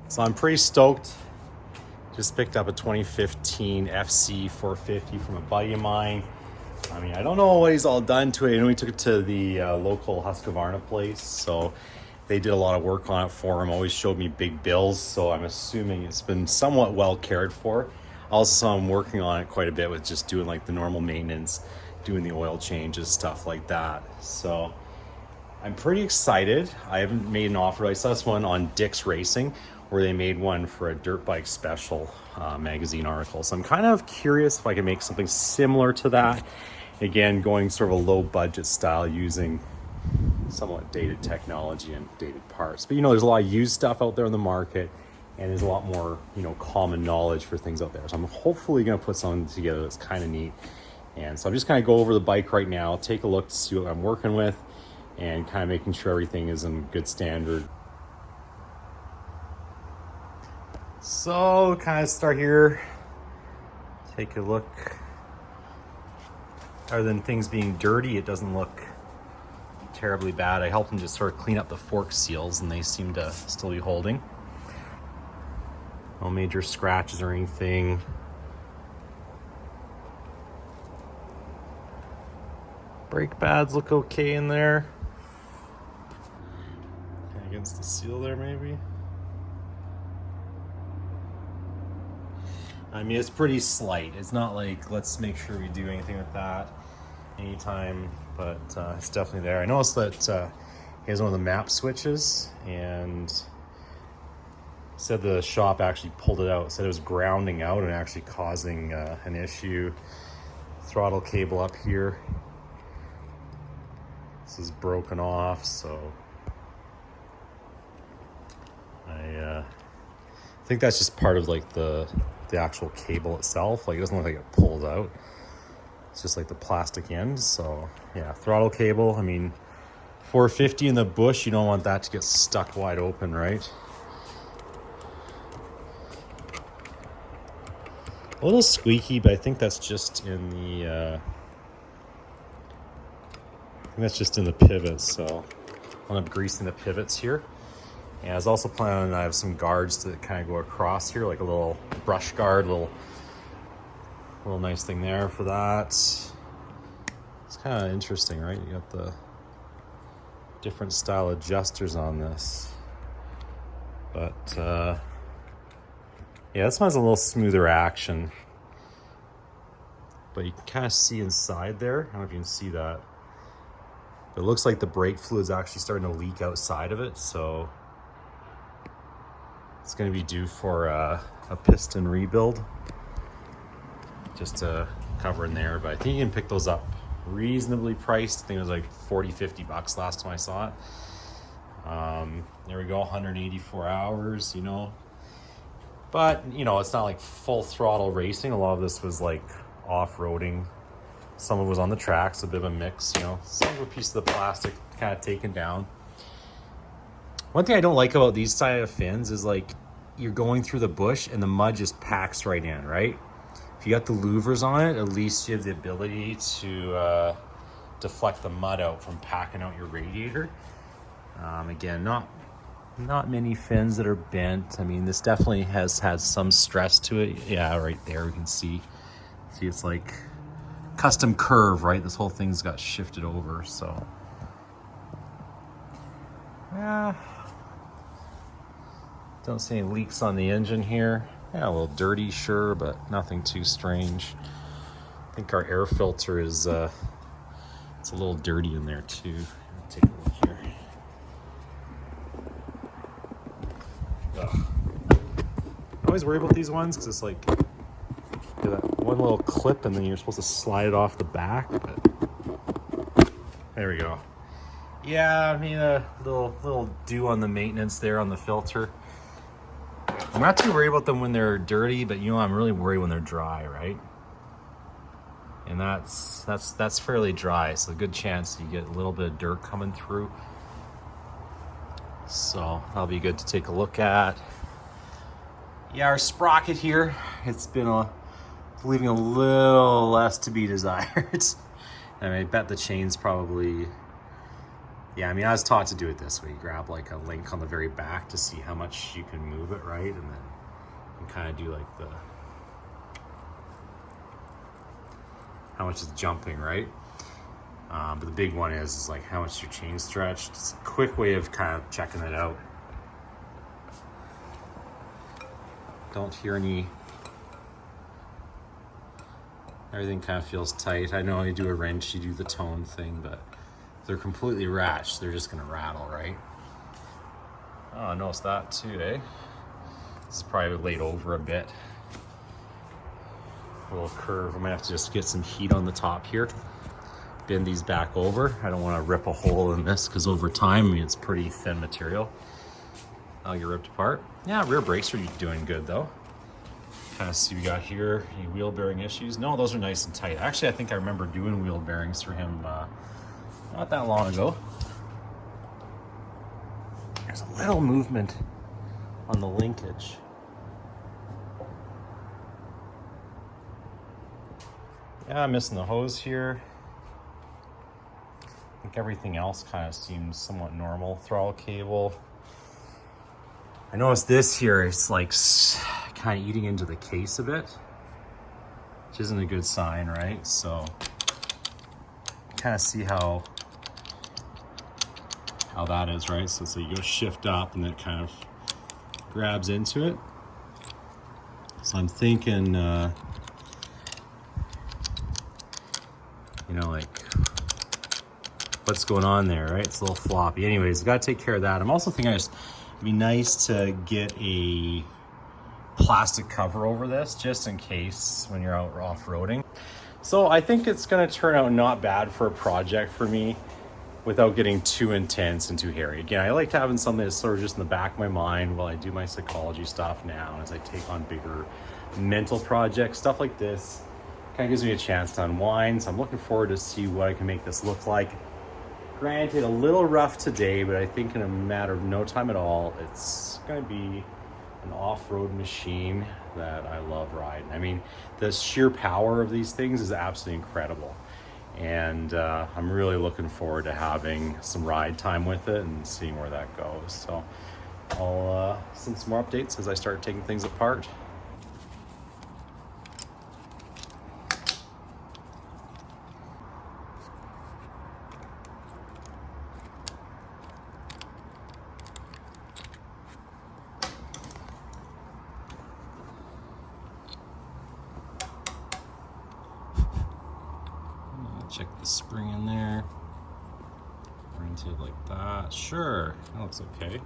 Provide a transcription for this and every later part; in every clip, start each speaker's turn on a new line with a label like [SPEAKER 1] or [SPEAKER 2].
[SPEAKER 1] So I'm pretty stoked. Just picked up a 2015 FC450 from a buddy of mine. I mean, I don't know what he's all done to it. I know he took it to the local Husqvarna place, so they did a lot of work on it for him. Always showed me big bills, so I'm assuming it's been somewhat well cared for. I also saw him working on it quite a bit with just doing like the normal maintenance, doing the oil changes, stuff like that. So I'm pretty excited. I haven't made an offer. I saw this one on Dick's Racing where they made one for a dirt bike special magazine article. So I'm kind of curious if I can make something similar to that. Again, going sort of a low budget style using somewhat dated technology and dated parts. But you know, there's a lot of used stuff out there in the market and there's a lot more, you know, common knowledge for things out there. So I'm hopefully gonna put something together that's kind of neat. And so I'm just kind of go over the bike right now, take a look to see what I'm working with and kind of making sure everything is in good standard. So kind of start here, take a look. Other than things being dirty, it doesn't look terribly bad. I helped him just sort of clean up the fork seals and they seem to still be holding. No major scratches or anything. Brake pads look okay in there. Against the seal there maybe. I mean, it's pretty slight. It's not like, let's make sure we do anything with that anytime, but it's definitely there. I noticed that he has one of the map switches and said the shop actually pulled it out, said it was grounding out and actually causing an issue. Throttle cable up here. This is broken off, so I think that's just part of like the actual cable itself. Like it doesn't look like it pulls out. It's just like the plastic end. So yeah, throttle cable. I mean, 450 in the bush, you don't want that to get stuck wide open, right? A little squeaky, but I think that's just in the pivots. So I'm greasing the pivots here. And I was also planning on, I have some guards that kind of go across here, like a little brush guard, little nice thing there for that. It's kind of interesting, right? You got the different style adjusters on this. But yeah, this one's a little smoother action. But you can kind of see inside there. I don't know if you can see that. But it looks like the brake fluid's actually starting to leak outside of it, so it's going to be due for a piston rebuild, just to cover in there. But I think you can pick those up reasonably priced. I think it was like 40-50 bucks last time I saw it. There we go, 184 hours, you know. But, you know, it's not like full throttle racing. A lot of this was like off-roading. Some of it was on the tracks, a bit of a mix, you know. Some of a piece of the plastic kind of taken down. One thing I don't like about these side of fins is like you're going through the bush and the mud just packs right in, right? If you got the louvers on it, at least you have the ability to deflect the mud out from packing out your radiator. Again, not many fins that are bent. I mean, this definitely has had some stress to it. Yeah, right there we can see. See, it's like custom curve, right? This whole thing's got shifted over, so. Yeah. Don't see any leaks on the engine here. Yeah, a little dirty, sure, but nothing too strange. I think our air filter is, it's a little dirty in there too. Take a look here. Ugh. I always worry about these ones because it's like, you have that one little clip and then you're supposed to slide it off the back. But there we go. Yeah, I mean, a little dew on the maintenance there on the filter. I'm not too worried about them when they're dirty, but you know, I'm really worried when they're dry, right? And that's fairly dry, so a good chance you get a little bit of dirt coming through. So that'll be good to take a look at. Yeah, our sprocket here, it's been leaving a little less to be desired. And I bet the chain's probably Yeah, I mean, I was taught to do it this way. You grab like a link on the very back to see how much you can move it, right? And then you kind of do like how much is jumping, right? But the big one is like how much your chain stretched. It's a quick way of kind of checking it out. Don't hear any. Everything kind of feels tight. I know you do a wrench, you do the tone thing, but if they're completely ratched, they're just gonna rattle, right? Oh, I noticed that too, eh? This is probably laid over a bit. A little curve. I might have to just get some heat on the top here. Bend these back over. I don't want to rip a hole in this because over time, I mean, it's pretty thin material. I'll get ripped apart. Yeah, rear brakes are doing good though. Kind of see we got here, any wheel bearing issues? No, those are nice and tight. Actually, I think I remember doing wheel bearings for him not that long ago. There's a little movement on the linkage. Yeah, I'm missing the hose here. I think everything else kind of seems somewhat normal. Throttle cable. I noticed this here, it's like kind of eating into the case a bit, which isn't a good sign, right? So kind of see how that is, right? So you go shift up and it kind of grabs into it. So I'm thinking, you know, like what's going on there, right? It's a little floppy. Anyways, got to take care of that. I'm also thinking it'd be nice to get a plastic cover over this just in case when you're out off-roading. So I think it's going to turn out not bad for a project for me without getting too intense and too hairy. Again, I like having something that's sort of just in the back of my mind while I do my psychology stuff now as I take on bigger mental projects. Stuff like this kind of gives me a chance to unwind. So I'm looking forward to see what I can make this look like. Granted, a little rough today, but I think in a matter of no time at all, it's going to be an off-road machine that I love riding. I mean, the sheer power of these things is absolutely incredible. And I'm really looking forward to having some ride time with it and seeing where that goes. So I'll send some more updates as I start taking things apart. Check the spring in there. Orientate it like that. Sure, that looks okay.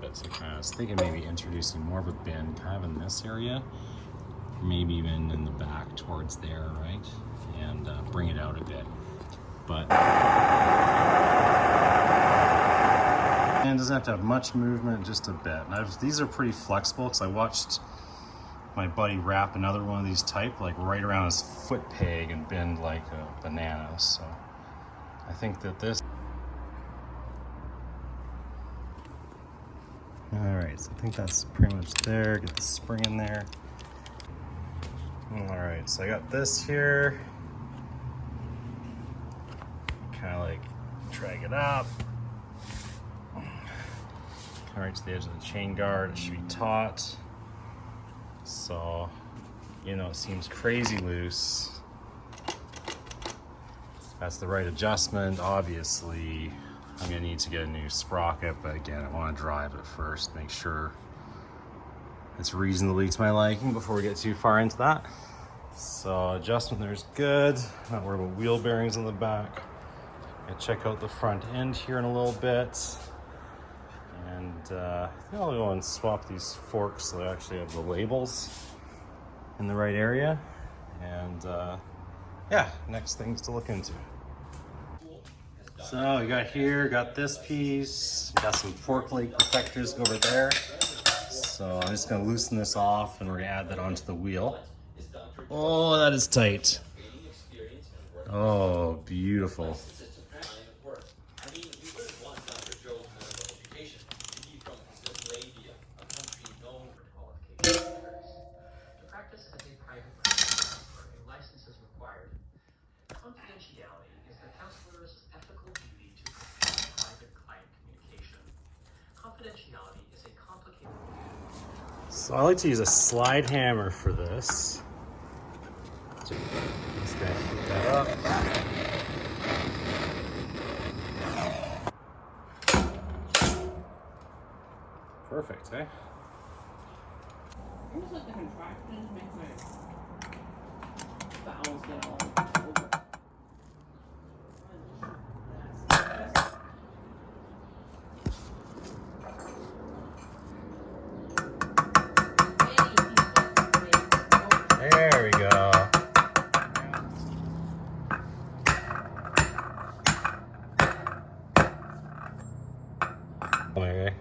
[SPEAKER 1] But so kind of, I was thinking maybe introducing more of a bend kind of in this area. Maybe even in the back towards there, right? And bring it out a bit. But and it doesn't have to have much movement, just a bit. And these are pretty flexible because I watched my buddy wrap another one of these type like right around his foot peg and bend like a banana. So I think that this. All right, so I think that's pretty much there. Get the spring in there. All right, so I got this here. Kind of like drag it up. All right, to the edge of the chain guard. It should be taut. So, you know, it seems crazy loose. That's the right adjustment. Obviously, I'm gonna need to get a new sprocket, but again, I wanna drive it first, make sure it's reasonably to my liking before we get too far into that. So adjustment there's good. Not worried about wheel bearings on the back. Gonna check out the front end here in a little bit. And I think I'll go and swap these forks so they actually have the labels in the right area. And yeah, next things to look into. So we got here, got this piece, got some fork leg protectors over there. So I'm just gonna loosen this off and we're gonna add that onto the wheel. Oh, that is tight. Oh, beautiful. So I like to use a slide hammer for this. Just gonna heat that up. Perfect, eh?
[SPEAKER 2] Almost like the contractions make my bowels get all over.
[SPEAKER 1] There we go. Okay.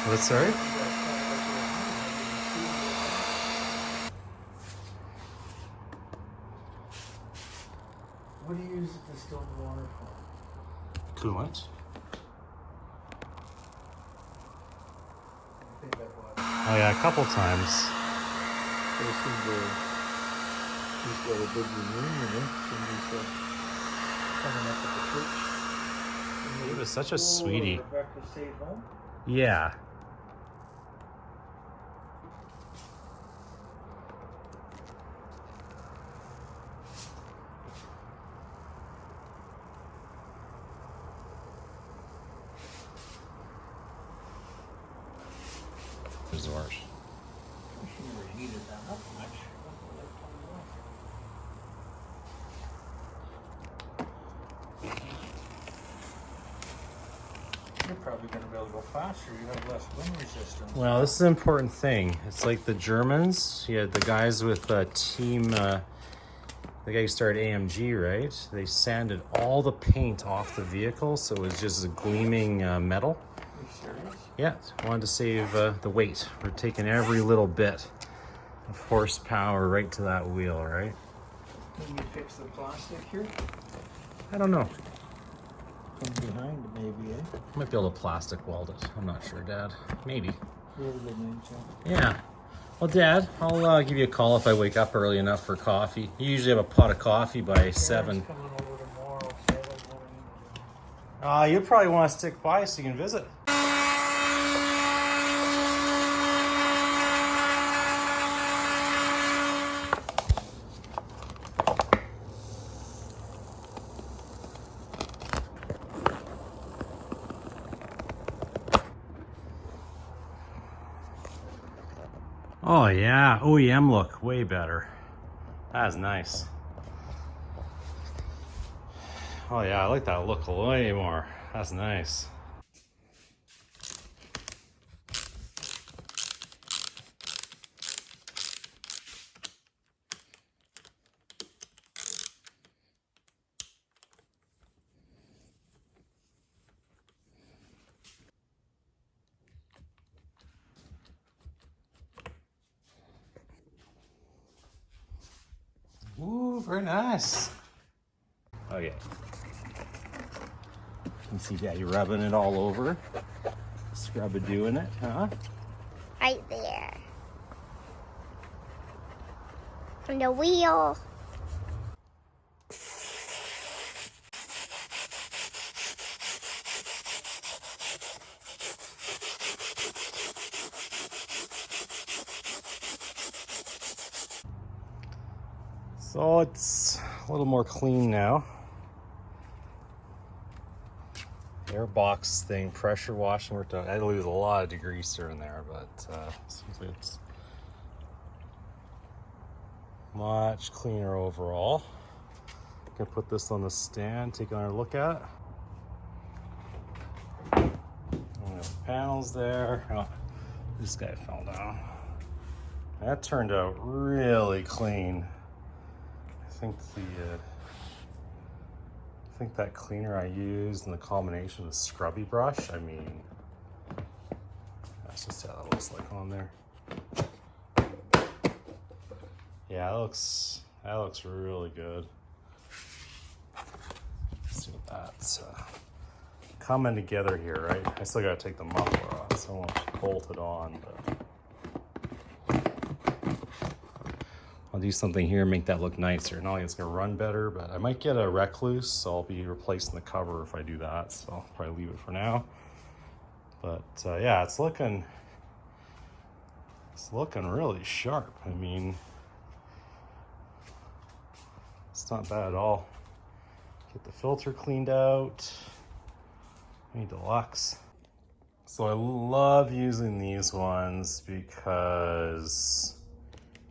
[SPEAKER 1] What's sorry?
[SPEAKER 3] What do you use the distilled water for?
[SPEAKER 1] Coolant.
[SPEAKER 3] I think that was.
[SPEAKER 1] Oh yeah, a couple times.
[SPEAKER 3] He's got a big reunion, somebody said, coming up at the church.
[SPEAKER 1] He was such a sweetie.
[SPEAKER 3] Rebecca stayed home.
[SPEAKER 1] Yeah. Resort.
[SPEAKER 3] She never heated that up much. You're probably going to be able to go faster. You have less wind resistance.
[SPEAKER 1] Well, this is an important thing. It's like the Germans. You had the guys with team, the guy who started AMG, right? They sanded all the paint off the vehicle, so it was just a gleaming metal.
[SPEAKER 3] Are you serious?
[SPEAKER 1] Yeah, wanted to save the weight. We're taking every little bit of horsepower right to that wheel, right?
[SPEAKER 3] Can you fix the plastic here?
[SPEAKER 1] I don't know.
[SPEAKER 3] From behind, maybe, eh?
[SPEAKER 1] Might be able to plastic weld it. I'm not sure, Dad. Maybe.
[SPEAKER 3] You have a good name, John.
[SPEAKER 1] Yeah. Well, Dad, I'll give you a call if I wake up early enough for coffee. You usually have a pot of coffee by 7.
[SPEAKER 3] Coming over tomorrow, so I don't know.
[SPEAKER 1] You'll probably want to stick by so you can visit. Oh yeah, OEM look way better. That's nice. Oh yeah, I like that look way more. That's nice. Ooh, very nice. Okay. You can see Daddy rubbing it all over. Scrubba doing it, huh?
[SPEAKER 4] Right there. On the wheel.
[SPEAKER 1] So it's a little more clean now. Airbox thing, pressure washing worked out. I lose a lot of degreaser in there, but seems like it's much cleaner overall. Gonna put this on the stand, take another look at it. And the panels there. Oh, this guy fell down. That turned out really clean. I think that cleaner I used and the combination of the scrubby brush, I mean, that's just how that looks like on there. Yeah, that looks really good. Let's see what that's coming together here, right? I still gotta take the muffler off, so I won't bolt it on, but I'll do something here, make that look nicer. Not like it's gonna run better, but I might get a recluse, so I'll be replacing the cover if I do that. So I'll probably leave it for now. But yeah, it's looking really sharp. I mean, it's not bad at all. Get the filter cleaned out. Any deluxe. So I love using these ones because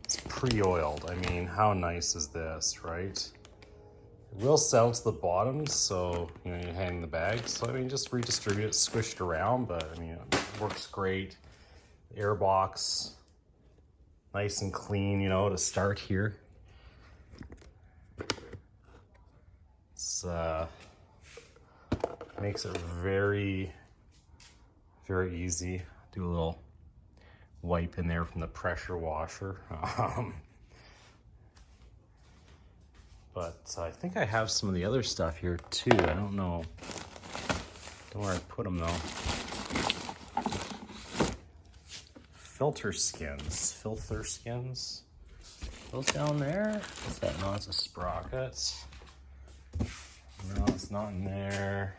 [SPEAKER 1] it's pre-oiled. I mean, how nice is this, right? It will settle to the bottom, so you know you're hanging the bag. So I mean, just redistribute it, squish it around, but I mean, it works great. The airbox, nice and clean, you know, to start here. It's makes it very, very easy. Do a little wipe in there from the pressure washer. But I think I have some of the other stuff here too. I don't know where I put them though. Filter skins. Those down there? What's that? No, it's a sprocket. No, it's not in there.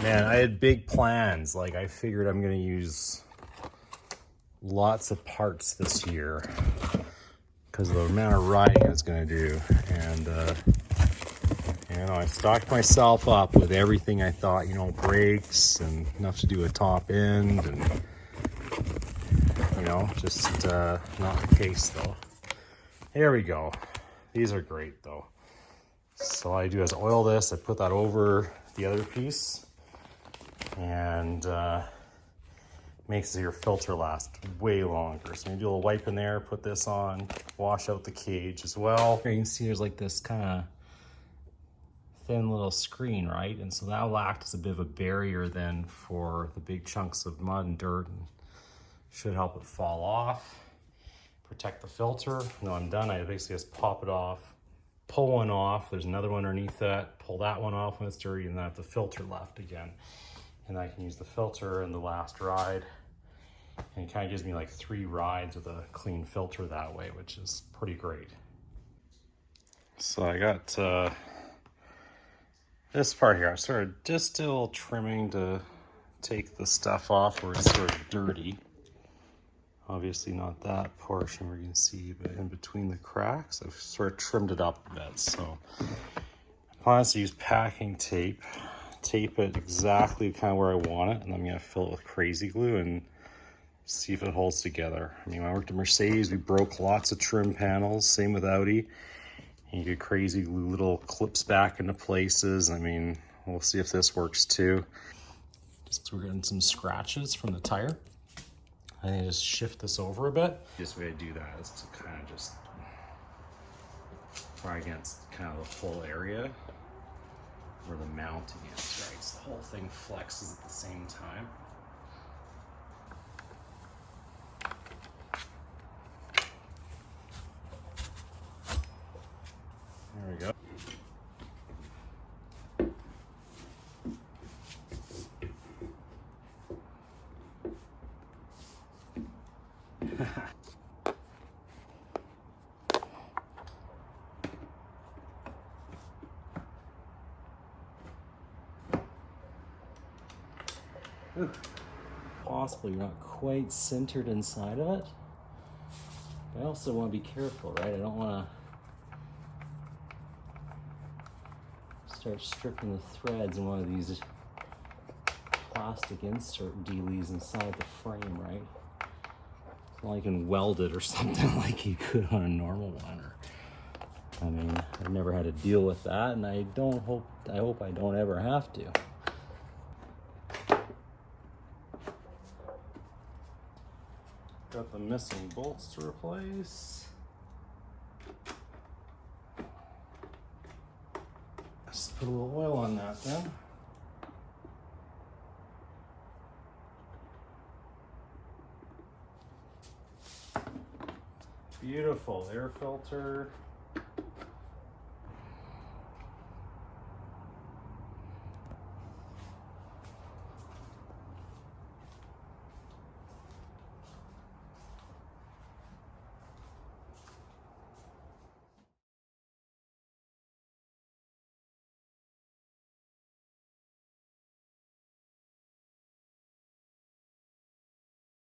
[SPEAKER 1] Man, I had big plans. Like, I figured I'm gonna use lots of parts this year because of the amount of riding it's gonna do. And you know, I stocked myself up with everything I thought, you know, brakes and enough to do a top end, and you know, just not the case though. Here we go. These are great though. So all I do is oil this, I put that over the other piece, and makes your filter last way longer. So you do a little wipe in there, put this on, wash out the cage as well. Here you can see there's like this kind of thin little screen, right? And so that will act as a bit of a barrier then for the big chunks of mud and dirt, and should help it fall off, protect the filter. When I'm done, I basically just pop it off, pull one off, there's another one underneath that, pull that one off when it's dirty, and then I have the filter left again. And I can use the filter in the last ride. And it kind of gives me like 3 rides with a clean filter that way, which is pretty great. So I got this part here. I started just still trimming to take the stuff off where it's sort of dirty. Obviously not that portion where you can see, but in between the cracks, I've sort of trimmed it up a bit. So Honestly, use packing tape. Tape it exactly kind of where I want it, and I'm gonna fill it with crazy glue and see if it holds together. I mean, when I worked at Mercedes, we broke lots of trim panels. Same with Audi. And you get crazy glue little clips back into places. I mean, we'll see if this works too. Just we're getting some scratches from the tire. I need to just shift this over a bit. This way I do that is to kind of just try against kind of the full area where the mounting is, right? So the whole thing flexes at the same time. There we go. Possibly you're not quite centered inside of it. But I also want to be careful, right? I don't want to start stripping the threads in one of these plastic insert dealies inside the frame, right? It's not like you can weld it or something like you could on a normal one. Or, I mean, I've never had to deal with that, and I hope I don't ever have to. Got the missing bolts to replace. Let's put a little oil on that then. Beautiful air filter.